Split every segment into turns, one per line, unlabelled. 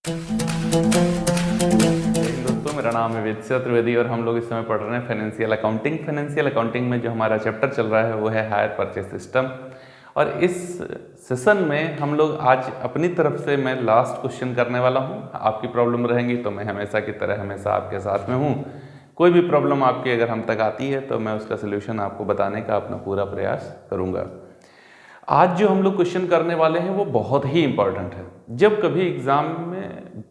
दोस्तों, मेरा नाम है वेद त्रिवेदी और हम लोग इस समय पढ़ रहे हैं फाइनेंशियल अकाउंटिंग। फाइनेंशियल अकाउंटिंग में जो हमारा चैप्टर चल रहा है वो है हायर परचेज सिस्टम। और इस सेशन में हम लोग आज अपनी तरफ से मैं लास्ट क्वेश्चन करने वाला हूँ। आपकी प्रॉब्लम रहेंगी तो मैं हमेशा की तरह हमेशा आपके साथ में हूँ। कोई भी प्रॉब्लम आपकी अगर हम तक आती है तो मैं उसका सोल्यूशन आपको बताने का अपना पूरा प्रयास करूँगा। आज जो हम लोग क्वेश्चन करने वाले हैं वो बहुत ही इंपॉर्टेंट है। जब कभी एग्जाम में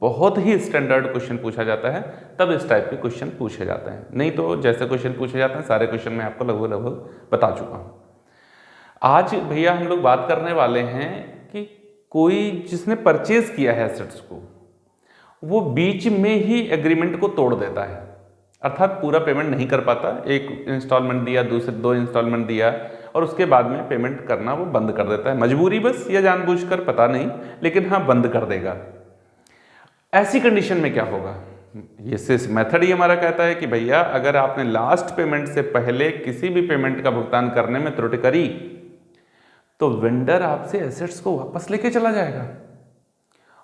बहुत ही स्टैंडर्ड क्वेश्चन पूछा जाता है तब इस टाइप के क्वेश्चन पूछे जाते हैं, नहीं तो जैसे क्वेश्चन पूछे जाते हैं सारे क्वेश्चन मैं आपको लगभग बता चुका हूँ। आज भैया हम लोग बात करने वाले हैं कि कोई जिसने परचेज किया है एसेट्स को, वो बीच में ही एग्रीमेंट को तोड़ देता है, अर्थात पूरा पेमेंट नहीं कर पाता। एक इंस्टॉलमेंट दिया, दूसरे 2 इंस्टॉलमेंट दिया और उसके बाद में पेमेंट करना वो बंद कर देता है, मजबूरी बस या जानबूझकर पता नहीं, लेकिन हाँ बंद कर देगा। ऐसी कंडीशन में क्या होगा? ये मेथड ही हमारा कहता है कि भैया अगर आपने लास्ट पेमेंट से पहले किसी भी पेमेंट का भुगतान करने में त्रुटि करी तो वेंडर आपसे एसेट्स को वापस लेके चला जाएगा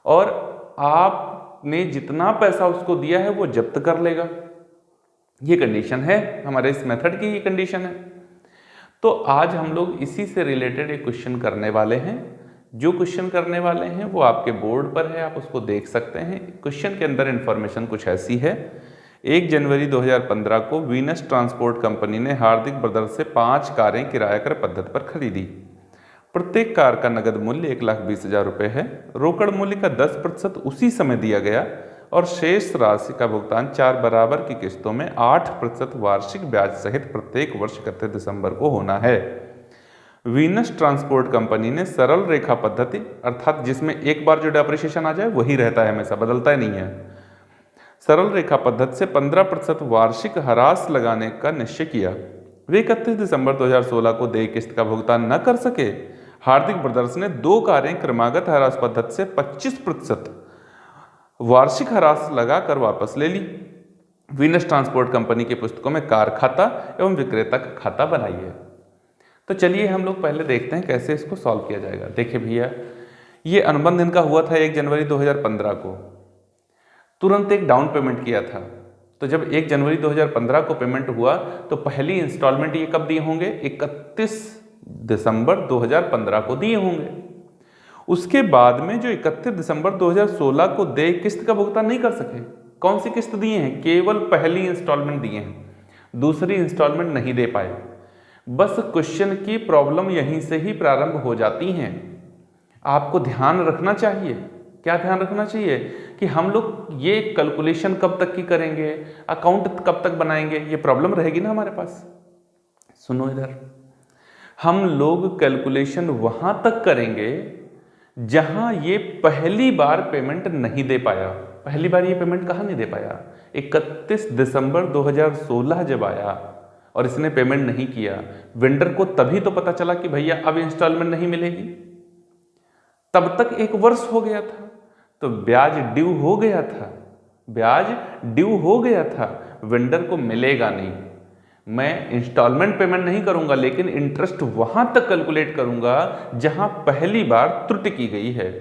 और आपने जितना पैसा उसको दिया है वो जब्त कर लेगा। ये कंडीशन है हमारे इस मेथड की, ये कंडीशन है। तो आज हम लोग इसी से रिलेटेड एक क्वेश्चन करने वाले हैं। जो क्वेश्चन करने वाले हैं वो आपके बोर्ड पर है, आप उसको देख सकते हैं। क्वेश्चन के अंदर इंफॉर्मेशन कुछ ऐसी है। 1 जनवरी 2015 को वीनस ट्रांसपोर्ट कंपनी ने हार्दिक ब्रदर्स से 5 कारें किराया कर पद्धति पर खरीदी। प्रत्येक कार का नगद मूल्य 1,20,000 रुपये है। रोकड़ मूल्य का 10% उसी समय दिया गया और शेष राशि का भुगतान 4 बराबर की किस्तों में 8% वार्षिक ब्याज सहित प्रत्येक वर्ष 31 दिसंबर को होना है। वीनस ट्रांसपोर्ट कंपनी ने सरल रेखा पद्धति, अर्थात जिसमें एक बार जो डेप्रिसिएशन आ जाए वही रहता है, हमेशा बदलता ही नहीं है, सरल रेखा पद्धति से 15% वार्षिक ह्रास लगाने का निश्चय किया। वे 31 दिसंबर 2016 को देय किस्त का भुगतान न कर सके। हार्दिक ब्रदर्स ने 2 कारें क्रमागत ह्रास पद्धति से 25% वार्षिक ह्रास लगाकर वापस ले ली। वीनस ट्रांसपोर्ट कंपनी की पुस्तकों में कार खाता एवं विक्रेता का खाता बनाइए। तो चलिए हम लोग पहले देखते हैं कैसे इसको सॉल्व किया जाएगा। देखिए भैया, ये अनुबंध इनका हुआ था 1 जनवरी 2015 को। तुरंत एक डाउन पेमेंट किया था, तो जब 1 जनवरी 2015 को पेमेंट हुआ तो पहली इंस्टॉलमेंट ये कब दिए होंगे? 31 दिसंबर 2015 को दिए होंगे। उसके बाद में जो 31 दिसंबर 2016 को देय किस्त का भुगतान नहीं कर सके। कौन सी किस्त दिए हैं? केवल पहली इंस्टॉलमेंट दिए हैं, दूसरी इंस्टॉलमेंट नहीं दे पाए। बस क्वेश्चन की प्रॉब्लम यहीं से ही प्रारंभ हो जाती हैं। आपको ध्यान रखना चाहिए, क्या ध्यान रखना चाहिए कि हम लोग ये कैलकुलेशन कब तक की करेंगे, अकाउंट कब तक बनाएंगे, ये प्रॉब्लम रहेगी ना हमारे पास। सुनो इधर, हम लोग कैलकुलेशन वहां तक करेंगे जहां ये पहली बार पेमेंट नहीं दे पाया। पहली बार ये पेमेंट कहाँ नहीं दे पाया? 31 दिसंबर 2016 जब आया और इसने पेमेंट नहीं किया, वेंडर को तभी तो पता चला कि भैया अब इंस्टॉलमेंट नहीं मिलेगी। तब तक 1 वर्ष हो गया था, तो ब्याज ड्यू हो गया था, ब्याज ड्यू हो गया था, वेंडर को मिलेगा नहीं। मैं इंस्टॉलमेंट पेमेंट नहीं करूंगा लेकिन इंटरेस्ट वहां तक कैलकुलेट करूंगा जहां पहली बार त्रुटि की गई है।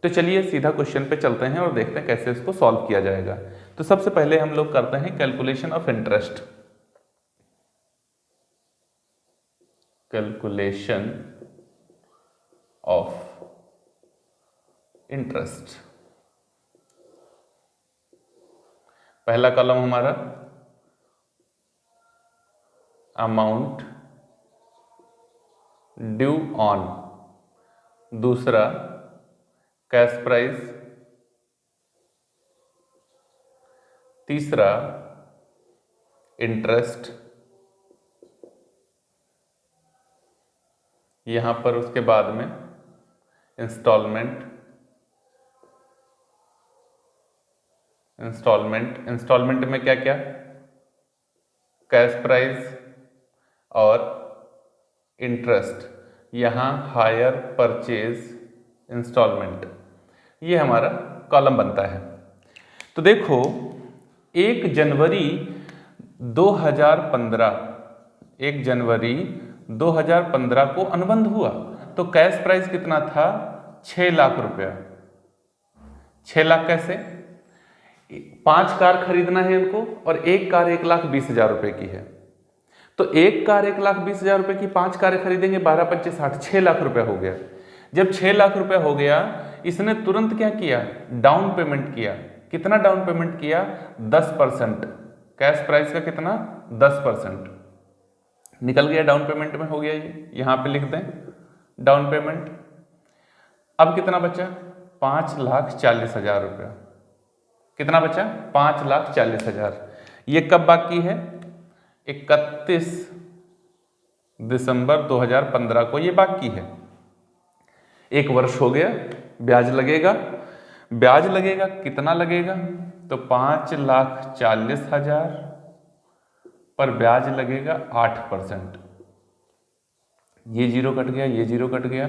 तो चलिए सीधा क्वेश्चन पे चलते हैं और देखते हैं कैसे इसको सॉल्व किया जाएगा। तो सबसे पहले हम लोग करते हैं calculation of interest. Calculation of interest, पहला कॉलम हमारा अमाउंट ड्यू ऑन, दूसरा कैश प्राइस, तीसरा इंटरेस्ट, यहां पर उसके बाद में इंस्टॉलमेंट, इंस्टॉलमेंट में क्या क्या? कैश प्राइस और इंटरेस्ट, यहां हायर परचेज इंस्टॉलमेंट, ये हमारा कॉलम बनता है। तो देखो 1 जनवरी 2015 को अनुबंध हुआ, तो कैश प्राइस कितना था? 6 लाख रुपया। 6 लाख कैसे? 5 कार खरीदना है इनको और एक कार 1,20,000 रुपए की है, तो एक कार 1,20,000 रुपए की 5 कारें खरीदेंगे, 12 पंचे 60, 6 लाख रुपए हो गया। जब 6 लाख रुपए हो गया, इसने तुरंत क्या किया? डाउन पेमेंट किया। कितना डाउन पेमेंट किया? 10%। कैश प्राइस का कितना? 10%। निकल गया, डाउन पेमेंट में हो गया ये, यहां पे लिख दें डाउन पेमेंट। अब कितना बचा? 5,40,000 रुपया। कितना बचा? 5,40,000। ये कब बाकी है? 31 दिसंबर 2015 को ये बाकी है। 1 वर्ष हो गया, ब्याज लगेगा। ब्याज लगेगा, कितना लगेगा? तो 5,40,000 पर ब्याज लगेगा 8%। ये जीरो कट गया, ये जीरो कट गया,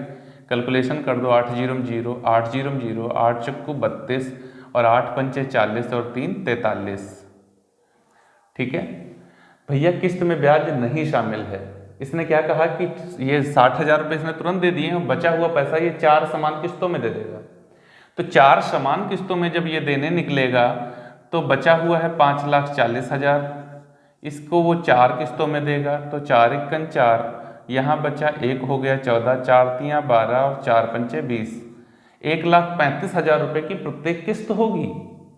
कैलकुलेशन कर दो। 8 0 0, 8 0 0, 8 चक्कू 32 और 8 पंचे 40 और 3 43। ठीक है भैया, किस्त में ब्याज नहीं शामिल है। इसने क्या कहा कि ये 60,000 रुपये इसने तुरंत दे दिए हैं, बचा हुआ पैसा ये 4 समान किस्तों में दे देगा। तो 4 समान किस्तों में जब ये देने निकलेगा तो बचा हुआ है 5,40,000, इसको वो 4 किस्तों में देगा, तो 4 1 4, यहाँ बचा 1 हो गया 14, 4 3 12 और 4 पंचे 20, 1,35,000 रुपये की प्रत्येक किस्त होगी।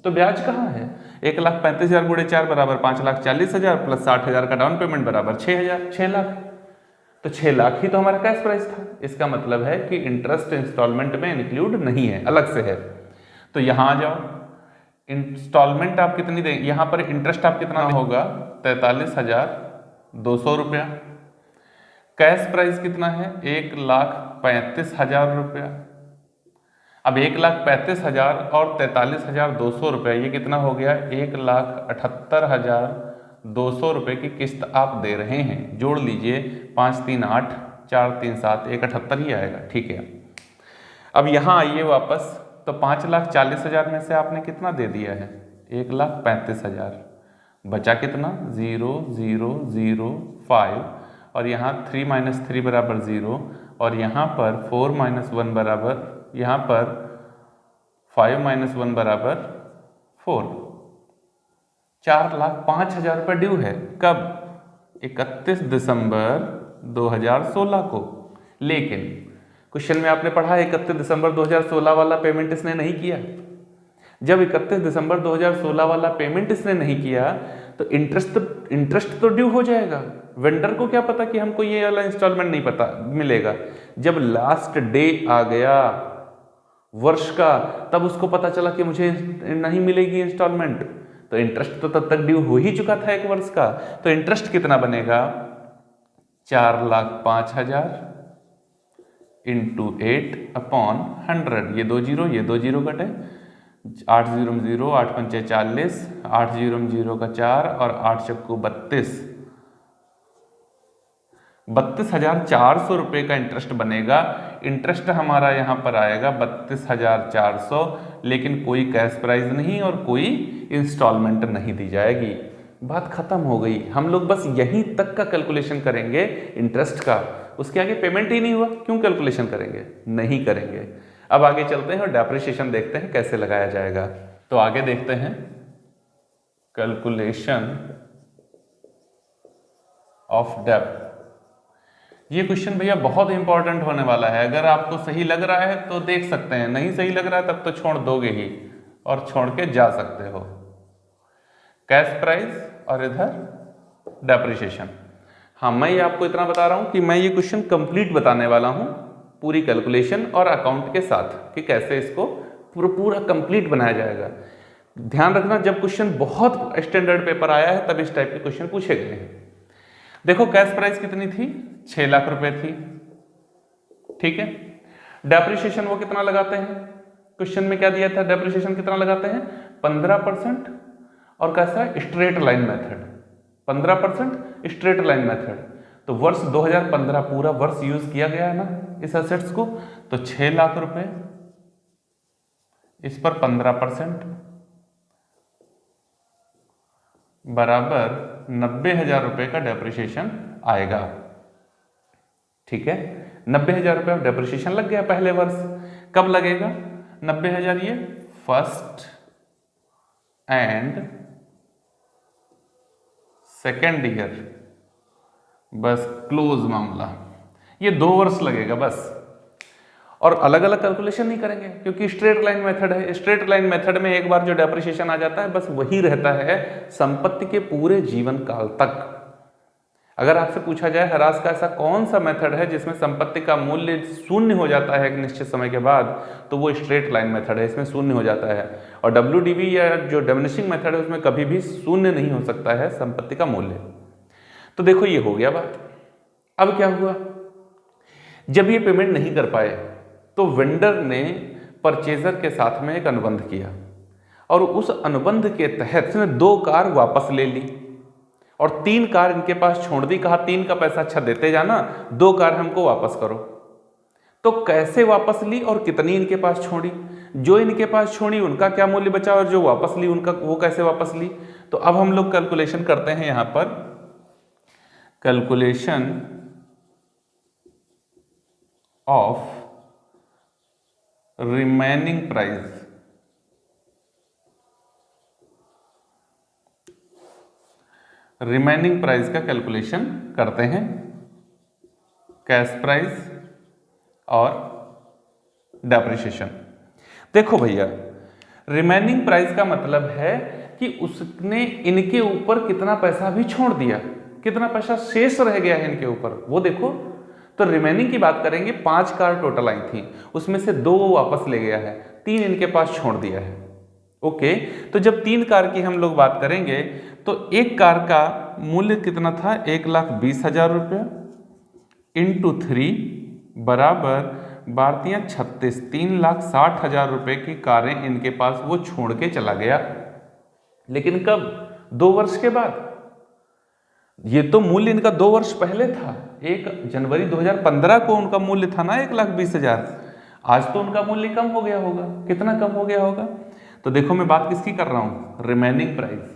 तो ब्याज कहाँ है? 1,35,000 गुणे 4 बराबर 5,40,000 प्लस 60,000 का डाउन पेमेंट बराबर 6,000, 6 लाख। तो 6 लाख ही तो हमारा कैश प्राइस था। इसका मतलब है कि इंटरेस्ट इंस्टॉलमेंट में इंक्लूड नहीं है, अलग से है। तो यहां आ जाओ, इंस्टॉलमेंट आप कितनी देंगे? यहां पर इंटरेस्ट आप कितना होगा? 43,200 रुपया। कैश प्राइस कितना है? 1,35,000 रुपया। अब 1,35,000 और 43,200 रुपये, ये कितना हो गया? 1,78,200 रुपये की किस्त आप दे रहे हैं। जोड़ लीजिए, 5 3 8, 4 3 7, 1,78 ही आएगा। ठीक है, अब यहाँ आइए वापस। तो 5,40,000 में से आपने कितना दे दिया है? 1,35,000। बचा कितना? 0 0 0 5 और यहाँ 3 - 3 बराबर 0 और यहाँ पर 4 - 1 बराबर, यहाँ पर 5 - 1 बराबर 4। 4,05,000 रुपये ड्यू है। कब? 31 दिसंबर 2016 को। लेकिन क्वेश्चन में आपने पढ़ा 31 दिसंबर 2016 वाला पेमेंट इसने नहीं किया। जब 31 दिसंबर 2016 वाला पेमेंट इसने नहीं किया तो इंटरेस्ट तो ड्यू हो जाएगा। वेंडर को क्या पता कि हमको ये वाला इंस्टॉलमेंट नहीं पता मिलेगा। जब लास्ट डे आ गया वर्ष का, तब उसको पता चला कि मुझे नहीं मिलेगी इंस्टॉलमेंट, तो इंटरेस्ट तो तब तक ड्यू हो ही चुका था 1 वर्ष का। तो इंटरेस्ट कितना बनेगा? 4,05,000 इंटू 8/100। ये 2 जीरो, ये 2 जीरो कटे, 8 0 0, 8 पंचे 40, 8 0 0 का 4 और 8 चक्कू 32, 32,400 रुपये का इंटरेस्ट बनेगा। इंटरेस्ट हमारा यहाँ पर आएगा 32,400, लेकिन कोई कैश प्राइस नहीं और कोई इंस्टॉलमेंट नहीं दी जाएगी। बात खत्म हो गई। हम लोग बस यहीं तक का कैलकुलेशन करेंगे इंटरेस्ट का, उसके आगे पेमेंट ही नहीं हुआ, क्यों कैलकुलेशन करेंगे? नहीं करेंगे। अब आगे चलते हैं और डेप्रिसिएशन देखते हैं कैसे लगाया जाएगा। तो आगे देखते हैं कैलकुलेशन ऑफ डेप्ट। ये क्वेश्चन भैया बहुत इंपॉर्टेंट होने वाला है। अगर आपको सही लग रहा है तो देख सकते हैं, नहीं सही लग रहा है तब तो छोड़ दोगे ही और छोड़ के जा सकते हो। कैश प्राइस और इधर डेप्रिसिएशन। हाँ, मैं ये आपको इतना बता रहा हूं कि मैं ये क्वेश्चन कंप्लीट बताने वाला हूं, पूरी कैलकुलेशन और अकाउंट के साथ, कि कैसे इसको पूरा कंप्लीट बनाया जाएगा। ध्यान रखना, जब क्वेश्चन बहुत स्टैंडर्ड पेपर आया है तब इस टाइप के क्वेश्चन पूछे गए हैं। देखो कैश प्राइस कितनी थी? 6 लाख रुपए थी। ठीक है, डेप्रिसिएशन वो कितना लगाते हैं? क्वेश्चन में क्या दिया था? डेप्रिसिएशन कितना लगाते हैं? 15%। और कैसा? Straight line method. 15% straight line method. तो वर्ष 2015 पूरा वर्ष यूज किया गया है ना इस एसेट्स को, तो 6 लाख रुपए, इस पर 15% बराबर 90,000 रुपए का डेप्रिसिएशन आएगा। ठीक है, 90,000 रुपए डेप्रिसिएशन लग गया पहले वर्ष। कब लगेगा 90,000? ये फर्स्ट एंड सेकेंड ईयर, बस क्लोज मामला। ये 2 वर्ष लगेगा बस, और अलग अलग कैलकुलेशन नहीं करेंगे क्योंकि स्ट्रेट लाइन मेथड है। स्ट्रेट लाइन मेथड में एक बार जो डेप्रिसिएशन आ जाता है बस वही रहता है संपत्ति के पूरे जीवन काल तक। अगर आपसे पूछा जाए हरास का ऐसा कौन सा मेथड है जिसमें संपत्ति का मूल्य शून्य हो जाता है एक निश्चित समय के बाद, तो वो स्ट्रेट लाइन मेथड है, इसमें शून्य हो जाता है। और WDV या जो डिमिनिशिंग मेथड है उसमें कभी भी शून्य नहीं हो सकता है संपत्ति का मूल्य। तो देखो ये हो गया बात। अब क्या हुआ, जब ये पेमेंट नहीं कर पाए तो वेंडर ने परचेजर के साथ में एक अनुबंध किया, और उस अनुबंध के तहत उसने 2 कार वापस ले ली और 3 कार इनके पास छोड़ दी। कहा 3 का पैसा अच्छा देते जाना, 2 कार हमको वापस करो। तो कैसे वापस ली और कितनी इनके पास छोड़ी, जो इनके पास छोड़ी उनका क्या मूल्य बचा और जो वापस ली उनका वो कैसे वापस ली। तो अब हम लोग कैलकुलेशन करते हैं यहां पर, calculation of remaining price. Remaining price का कैलकुलेशन करते हैं, कैश प्राइस और डेप्रिसिएशन। देखो भैया, रिमेनिंग प्राइस का मतलब है कि उसने इनके ऊपर कितना पैसा भी छोड़ दिया, कितना पैसा शेष रह गया है इनके ऊपर वो देखो। तो रिमेनिंग की बात करेंगे, 5 कार टोटल आई थी, उसमें से 2 वो वापस ले गया है, 3 इनके पास छोड़ दिया है। ओके, तो जब 3 कार की हम लोग बात करेंगे तो एक कार का मूल्य कितना था, 1,20,000 रुपये इंटू 3 बराबर 36, 3,60,000 रुपये की कारें इनके पास वो छोड़ के चला गया। लेकिन कब, 2 वर्ष के बाद। ये तो मूल्य इनका 2 वर्ष पहले था, 1 जनवरी 2015 को उनका मूल्य था ना 1,20,000। आज तो उनका मूल्य कम हो गया होगा, कितना कम हो गया होगा। तो देखो मैं बात किसकी कर रहा हूं, रिमेनिंग प्राइस।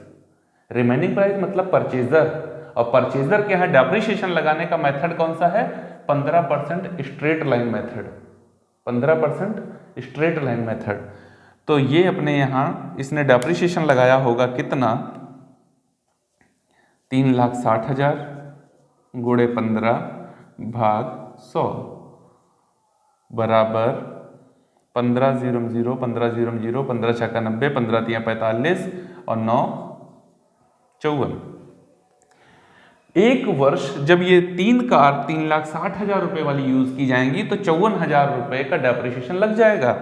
रिमेनिंग प्राइस मतलब परचेजर, और परचेजर के यहाँ डेप्रिसिएशन लगाने का मेथड कौन सा है, 15% straight line method, 15% straight line method. तो ये अपने यहाँ इसने डेप्रिसिएशन लगाया होगा कितना, 3,60,000 गुणे 15 भाग 100 बराबर 15,0,0, 15,0,0, 15 छक्का 90, 15 तिया 45 और 9 54। एक वर्ष जब ये 3 कार 3,60,000 रुपये वाली यूज की जाएंगी तो 54,000 रुपये का डेप्रिसिएशन लग जाएगा।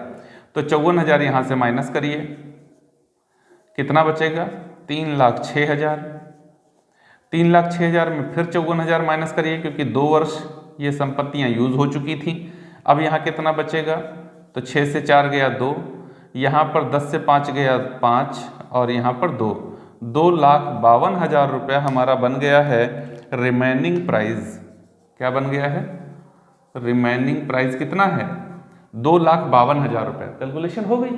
तो 54,000 यहां से माइनस करिए, कितना बचेगा, 3,06,000। 3,06,000 में फिर 54,000 माइनस करिए क्योंकि 2 वर्ष ये संपत्तियां यूज हो चुकी थी। अब यहाँ कितना बचेगा, तो 6 से 4 गया 2, यहाँ पर 10 से 5 गया 5 और यहाँ पर 2, 2,52,000 रुपया हमारा बन गया है रिमेनिंग प्राइस। क्या बन गया है, रिमेनिंग प्राइस कितना है, 2,52,000 रुपया। कैलकुलेशन हो गई।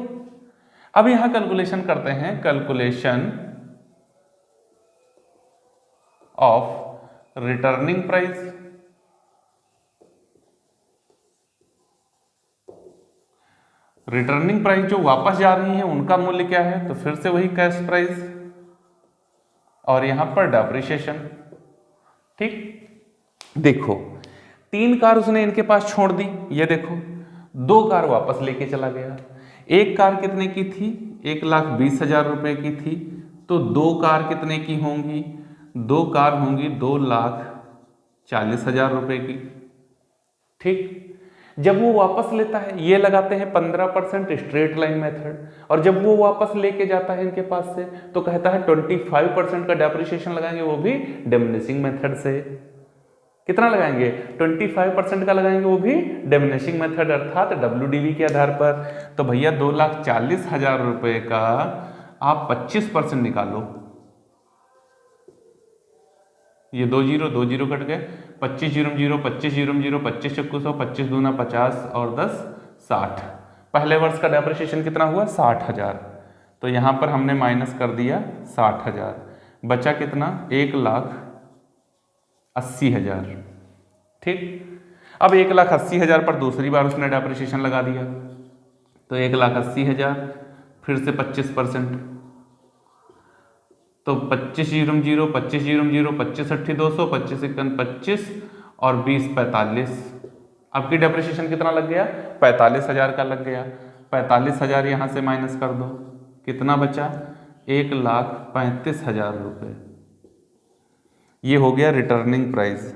अब यहाँ कैलकुलेशन करते हैं, calculation of returning price. Returning price जो वापस जा रही है उनका मूल्य क्या है, तो फिर से वही कैश प्राइस और यहां पर डेप्रिसिएशन। ठीक, देखो 3 कार उसने इनके पास छोड़ दी, ये देखो 2 कार वापस लेके चला गया। एक कार कितने की थी, 1,20,000 रुपए की थी, तो 2 कार कितने की होंगी, 2 कार होंगी 2,40,000 रुपए की। ठीक, जब वो वापस लेता है ये लगाते हैं 15% स्ट्रेट लाइन मेथड, और जब वो वापस लेके जाता है इनके पास से तो कहता है 25% का डेप्रिसिएशन लगाएंगे, वो भी डिमिनिशिंग मेथड से। कितना लगाएंगे, 25% का लगाएंगे, वो भी डिमिनिशिंग मेथड अर्थात WDV के आधार पर। तो भैया 2,40,000 रुपए का आप 25% निकालो, ये 2 जीरो कट गए, 25 0 0, 25 0 0, 25 चक्कू 100, 25 दूना 50 और 10 60। पहले वर्ष का डेप्रिसिएशन कितना हुआ, 60,000। तो यहाँ पर हमने माइनस कर दिया 60,000, बचा कितना, 1,80,000। ठीक, अब 1,80,000 पर दूसरी बार उसने डेप्रिसिएशन लगा दिया, तो 1,80,000 फिर से 25%, तो 25 जीरो जीरो 25 जीरो जीरो 25 80 200 25 51 25 और 20 45। आपकी डेप्रिसिएशन कितना लग गया? 45,000 का लग गया। 45,000 यहाँ से माइनस कर दो, कितना बचा? 1,35,000 रुपये। ये हो गया रिटर्निंग प्राइस।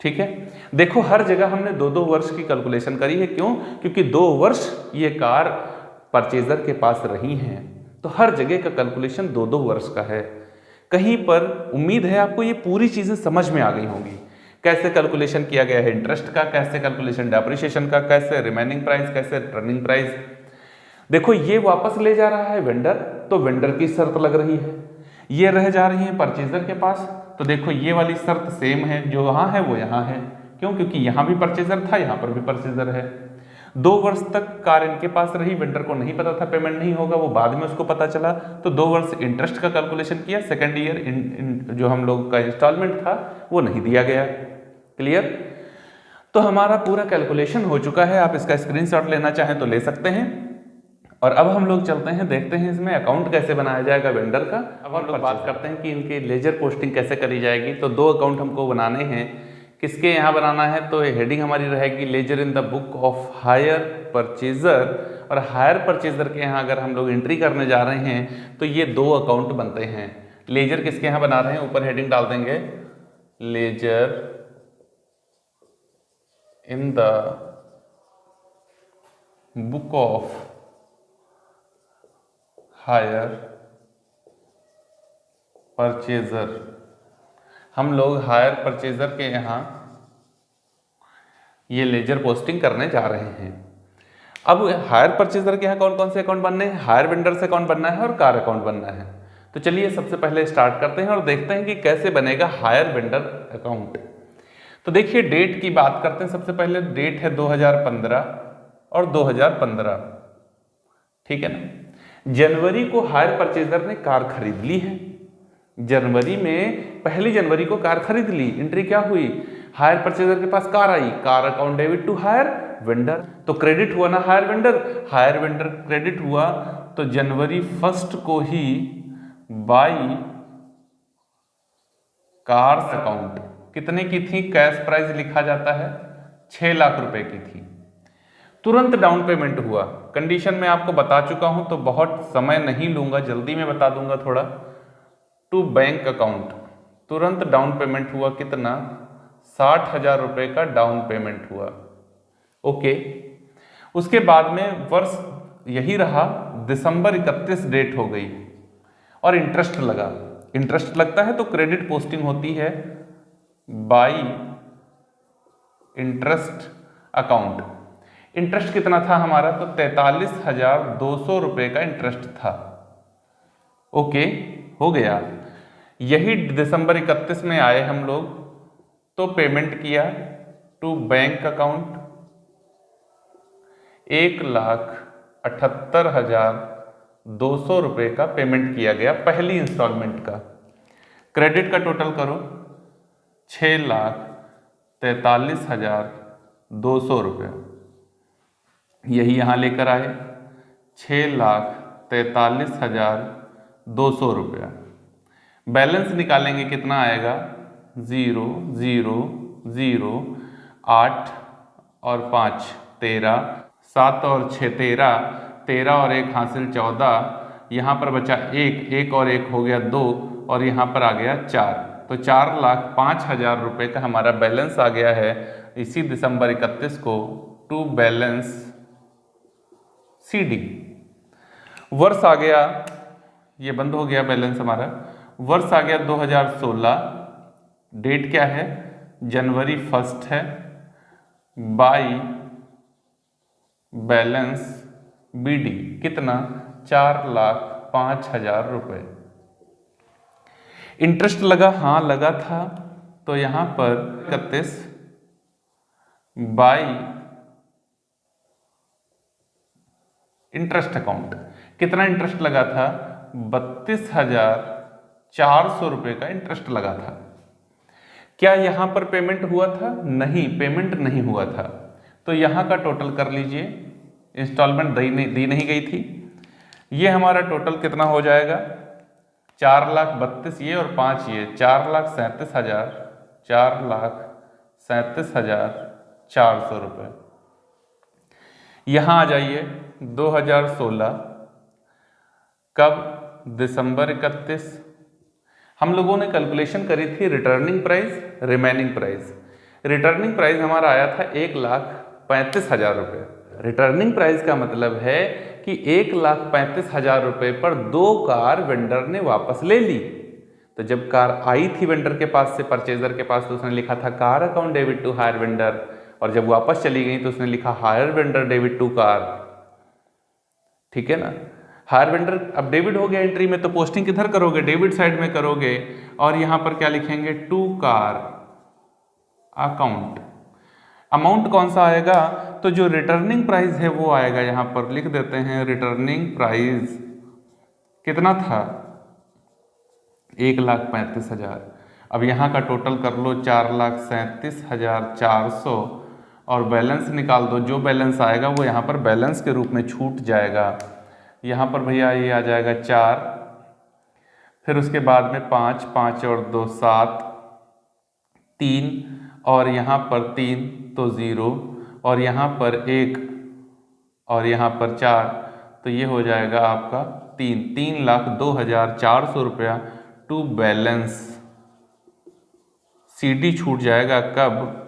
ठीक है, देखो हर जगह हमने 2-2 वर्ष की कैलकुलेशन करी है। क्यों? क्योंकि 2 वर्ष ये कार परचेजर के पास रही हैं, तो हर जगह का कैलकुलेशन 2-2 वर्ष का है। कहीं पर उम्मीद है आपको ये पूरी चीजें समझ में आ गई होंगी, कैसे कैलकुलेशन किया गया है इंटरेस्ट का, कैसे कैलकुलेशन डेप्रिसिएशन का, कैसे रिमेनिंग प्राइस, कैसे टर्निंग प्राइस। देखो ये वापस ले जा रहा है वेंडर, तो वेंडर की शर्त लग रही है, ये रह जा रही है परचेजर के पास, तो देखो ये वाली शर्त सेम है, जो वहां है वो यहाँ है। क्यों? क्योंकि यहां भी परचेजर था, यहां पर भी परचेजर है। 2 वर्ष तक कार इनके पास रही, वेंडर को नहीं पता था पेमेंट नहीं होगा, वो बाद में उसको पता चला, तो 2 वर्ष इंटरेस्ट का कैलकुलेशन किया, सेकेंड ईयर जो हम लोग का इंस्टॉलमेंट था वो नहीं दिया गया। क्लियर? तो हमारा पूरा कैलकुलेशन हो चुका है, आप इसका स्क्रीनशॉट लेना चाहें तो ले सकते हैं। और अब हम लोग चलते हैं, देखते हैं इसमें अकाउंट कैसे बनाया जाएगा वेंडर का। अब हम लोग बात करते हैं कि इनकी लेजर पोस्टिंग कैसे करी जाएगी। तो 2 अकाउंट हमको बनाने हैं। किसके यहाँ बनाना है? तो हेडिंग हमारी रहेगी ledger in the book of hire purchaser, और हायर परचेजर के यहाँ अगर हम लोग एंट्री करने जा रहे हैं तो ये 2 अकाउंट बनते हैं। लेजर किसके यहाँ बना रहे हैं? ऊपर हेडिंग डाल देंगे ledger in the book of hire purchaser. हम लोग हायर परचेजर के यहाँ ये लेजर पोस्टिंग करने जा रहे हैं। अब हायर परचेजर के यहाँ कौन कौन से अकाउंट बनने हैं? हायर वेंडर से अकाउंट बनना है और कार अकाउंट बनना है। तो चलिए सबसे पहले स्टार्ट करते हैं और देखते हैं कि कैसे बनेगा हायर वेंडर अकाउंट। तो देखिए डेट की बात करते हैं। सबसे पहले डेट है 2015 और 2015, ठीक है ना। जनवरी को हायर परचेजर ने कार खरीद ली है। जनवरी में 1 जनवरी को कार खरीद ली, एंट्री क्या हुई? हायर परचेजर के पास कार आई, car account debit to hire vendor, तो क्रेडिट हुआ ना hire vendor, hire vendor credit हुआ। तो जनवरी 1 को ही बाई कार्स अकाउंट कितने की थी? कैश प्राइस लिखा जाता है 6 लाख रुपए की थी। तुरंत डाउन पेमेंट हुआ। कंडीशन में आपको बता चुका हूं तो बहुत समय नहीं लूंगा, जल्दी में बता दूंगा थोड़ा। टू बैंक अकाउंट तुरंत डाउन पेमेंट हुआ, कितना? 60,000 रुपए का डाउन पेमेंट हुआ। ओके, उसके बाद में वर्ष यही रहा, दिसंबर 31 डेट हो गई और इंटरेस्ट लगा। इंटरेस्ट लगता है तो क्रेडिट पोस्टिंग होती है बाई इंटरेस्ट अकाउंट। इंटरेस्ट कितना था हमारा? तो 43,200 रुपए का इंटरेस्ट था। ओके, हो गया। यही दिसंबर 31 में आए हम लोग तो पेमेंट किया टू बैंक अकाउंट 1,78,200 रुपए का पेमेंट किया गया पहली इंस्टॉलमेंट का। क्रेडिट का टोटल करो 6,43,200 रुपये, यही यहाँ लेकर आए 6,43,200 रुपया। बैलेंस निकालेंगे, कितना आएगा? 0 0 0 8 और 5 13, 7 और 6 13, 13 और 1 हासिल 14, यहाँ पर बचा 1 और 1 हो गया 2 और यहाँ पर आ गया 4, तो 4,05,000 रुपये का हमारा बैलेंस आ गया है इसी दिसंबर 31 को टू बैलेंस CD। वर्ष आ गया, ये बंद हो गया बैलेंस हमारा। वर्ष आ गया 2016, डेट क्या है? जनवरी 1 है, बाई बैलेंस BD कितना? 4,05,000 रुपये। इंटरेस्ट लगा, हाँ लगा था, तो यहां पर 31 बाई इंटरेस्ट अकाउंट कितना इंटरेस्ट लगा था? 32,400 रुपये का इंटरेस्ट लगा था। क्या यहां पर पेमेंट हुआ था? नहीं, पेमेंट नहीं हुआ था। तो यहां का टोटल कर लीजिए इंस्टॉलमेंट दी नहीं गई थी। ये हमारा टोटल कितना हो जाएगा, 4,32,000 ये और 5 ये, 4,37,000, 4,37,400 रुपये। यहाँ आ जाइए 2016, कब, दिसंबर 31। हम लोगों ने कैलकुलेशन करी थी returning price, remaining price. Returning price हमारा आया था 1,35,000 रुपये। रिटर्निंग प्राइस का मतलब है कि 1,35,000 रुपये पर 2 कार वेंडर ने वापस ले ली। तो जब कार आई थी वेंडर के पास से, परचेजर के पास, तो उसने लिखा था car account debit to hire vendor, और जब वापस चली गई तो उसने लिखा hire vendor debit to car. ठीक है ना, हायर वेंडर अब डेबिट हो गया एंट्री में, तो पोस्टिंग किधर करोगे, डेबिट साइड में करोगे, और यहां पर क्या लिखेंगे, टू कार अकाउंट। अमाउंट कौन सा आएगा, तो जो रिटर्निंग प्राइस है वो आएगा, यहां पर लिख देते हैं रिटर्निंग प्राइस कितना था, 1,35,000। अब यहाँ का टोटल कर लो 4,37,400 और बैलेंस निकाल दो। जो बैलेंस आएगा वो यहाँ पर बैलेंस के रूप में छूट जाएगा। यहाँ पर भैया ये आ जाएगा 4, फिर उसके बाद में 5, 5 और 2 7, 3 और यहाँ पर 3 तो 0 और यहाँ पर 1 और यहाँ पर 4, तो ये हो जाएगा आपका 3,02,400 रुपया टू बैलेंस। सीडी छूट जाएगा कब,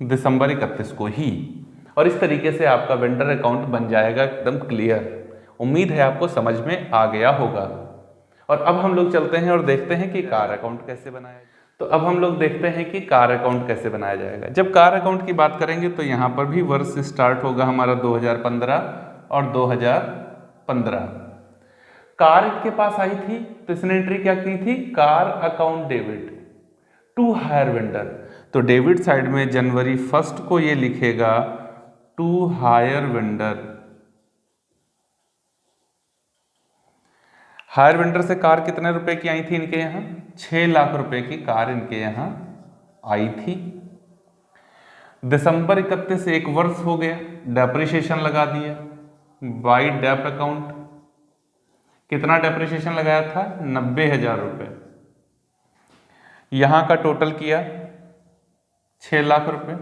दिसंबर 31 को ही। और इस तरीके से आपका वेंडर अकाउंट बन जाएगा एकदम क्लियर। उम्मीद है आपको समझ में आ गया होगा। और अब हम लोग चलते हैं और देखते हैं कि कार अकाउंट कैसे बनाया जाए। तो अब हम लोग देखते हैं कि कार अकाउंट कैसे बनाया जाएगा। जब कार अकाउंट की बात करेंगे तो यहाँ पर भी वर्ष स्टार्ट होगा हमारा 2015 और 2015। कार के पास आई थी तो इसने एंट्री क्या की थी, car account debit to hire vendor. तो डेबिट साइड में जनवरी 1 को ये लिखेगा to hire vendor. Hire vendor से कार कितने रुपए की आई थी इनके यहाँ, 6 लाख रुपए की कार इनके यहाँ आई थी। दिसंबर 31 से 1 वर्ष हो गया, डेप्रिसिएशन लगा दिया बाई डेप अकाउंट। कितना डेप्रिसिएशन लगाया था, 90,000 रुपये। यहां का टोटल किया 6 लाख रुपए,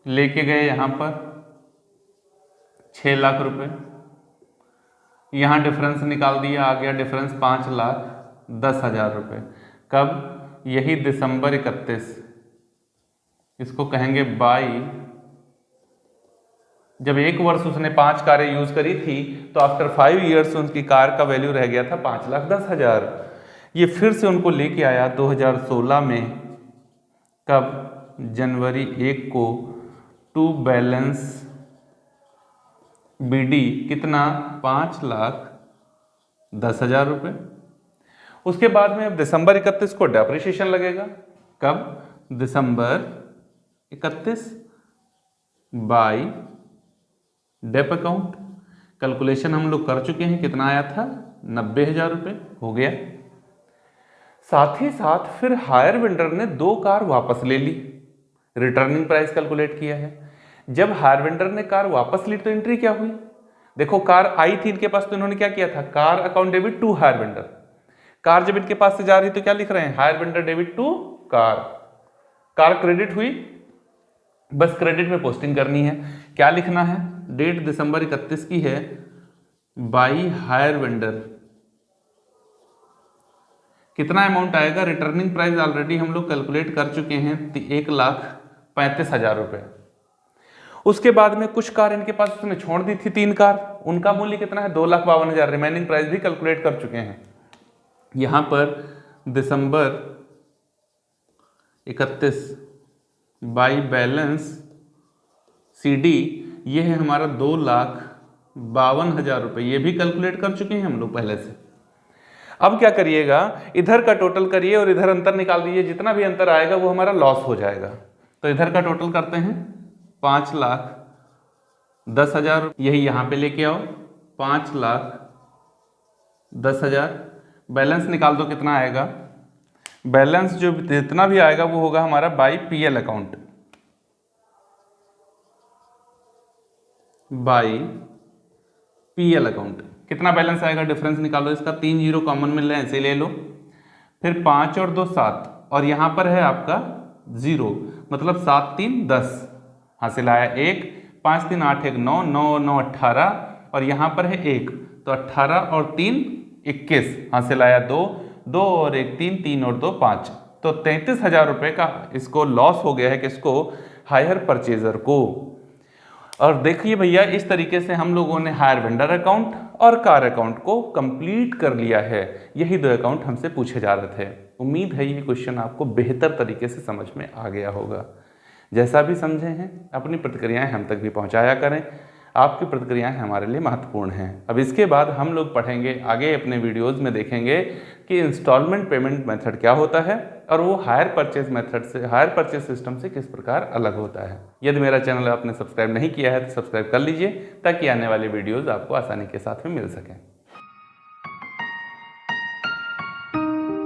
लेके गए यहां पर 6 लाख रुपए। यहां डिफरेंस निकाल दिया, आ गया डिफरेंस 5,10,000 रुपये। कब, यही दिसंबर 31। इसको कहेंगे बाई, जब 1 वर्ष उसने 5 कारें यूज करी थी तो आफ्टर 5 ईयर्स उनकी कार का वैल्यू रह गया था 5,10,000। ये फिर से उनको लेके आया 2016 में, कब, जनवरी 1 को टू बैलेंस बीडी कितना, 5,10,000 रुपये। उसके बाद में अब दिसंबर 31 को डेप्रिसिएशन लगेगा। कब, दिसंबर 31 बाई डेप अकाउंट। कैलकुलेशन हम लोग कर चुके हैं, कितना आया था, 90,000 रुपये हो गया। साथ ही साथ फिर हायर वेंडर ने 2 कार वापस ले ली, रिटर्निंग प्राइस कैलकुलेट किया है। जब हायर वेंडर ने कार वापस ली तो एंट्री क्या हुई, देखो कार आई थी इनके पास तो इन्होंने क्या किया था, car account debit to hire vendor. Car जब इनके पास से जा रही तो क्या लिख रहे हैं, hire vendor debit to car. Car credit हुई, बस क्रेडिट में पोस्टिंग करनी है। क्या लिखना है, डेट दिसंबर 31 की है, बाई हायर वेंडर। कितना अमाउंट आएगा, रिटर्निंग प्राइस ऑलरेडी हम लोग कैलकुलेट कर चुके हैं 1,35,000 रुपये। उसके बाद में कुछ कार इनके पास उसने छोड़ दी थी, 3 कार, उनका मूल्य कितना है, 2,52,000। रिमेनिंग प्राइस भी कैलकुलेट कर चुके हैं। यहां पर दिसंबर 31 बाई बैलेंस सीडी, ये है हमारा 2,52,000 रुपये। ये भी कैलकुलेट कर चुके हैं हम लोग पहले से। अब क्या करिएगा, इधर का टोटल करिए और इधर अंतर निकाल दीजिए। जितना भी अंतर आएगा वो हमारा लॉस हो जाएगा। तो इधर का टोटल करते हैं 5,10,000, यही यहाँ पे लेके आओ 5,10,000। बैलेंस निकाल दो, कितना आएगा, बैलेंस जो जितना भी आएगा वो होगा हमारा by PL account. By PL account. कितना बैलेंस आएगा, डिफरेंस निकालो इसका। 3 जीरो कॉमन मिल रहे हैं, ऐसे ले लो। फिर 5 और 2 7, और यहाँ पर है आपका 0, मतलब 7 3 10, हासिल आया 1। 5 3 8 1 9, 9 9 18, और यहाँ पर है 1, तो 18 और 3 21, हासिल आया 2, 2 और 1 3, 3 और 2 5, तो 33,000 रुपये का इसको लॉस हो गया है, किसको, हायर परचेजर को। और देखिए भैया, इस तरीके से हम लोगों ने हायर वेंडर अकाउंट और कार अकाउंट को कंप्लीट कर लिया है। यही 2 अकाउंट हमसे पूछे जा रहे थे। उम्मीद है ये क्वेश्चन आपको बेहतर तरीके से समझ में आ गया होगा। जैसा भी समझे हैं, अपनी प्रतिक्रियाएं हम तक भी पहुंचाया करें। आपकी प्रतिक्रियाएं हमारे लिए महत्वपूर्ण हैं। अब इसके बाद हम लोग पढ़ेंगे आगे, अपने वीडियोज़ में देखेंगे कि इंस्टॉलमेंट पेमेंट मेथड क्या होता है और वो हायर परचेज मेथड से, हायर परचेज सिस्टम से किस प्रकार अलग होता है। यदि मेरा चैनल आपने सब्सक्राइब नहीं किया है तो सब्सक्राइब कर लीजिए, ताकि आने वाली वीडियोज़ आपको आसानी के साथ में मिल सकें।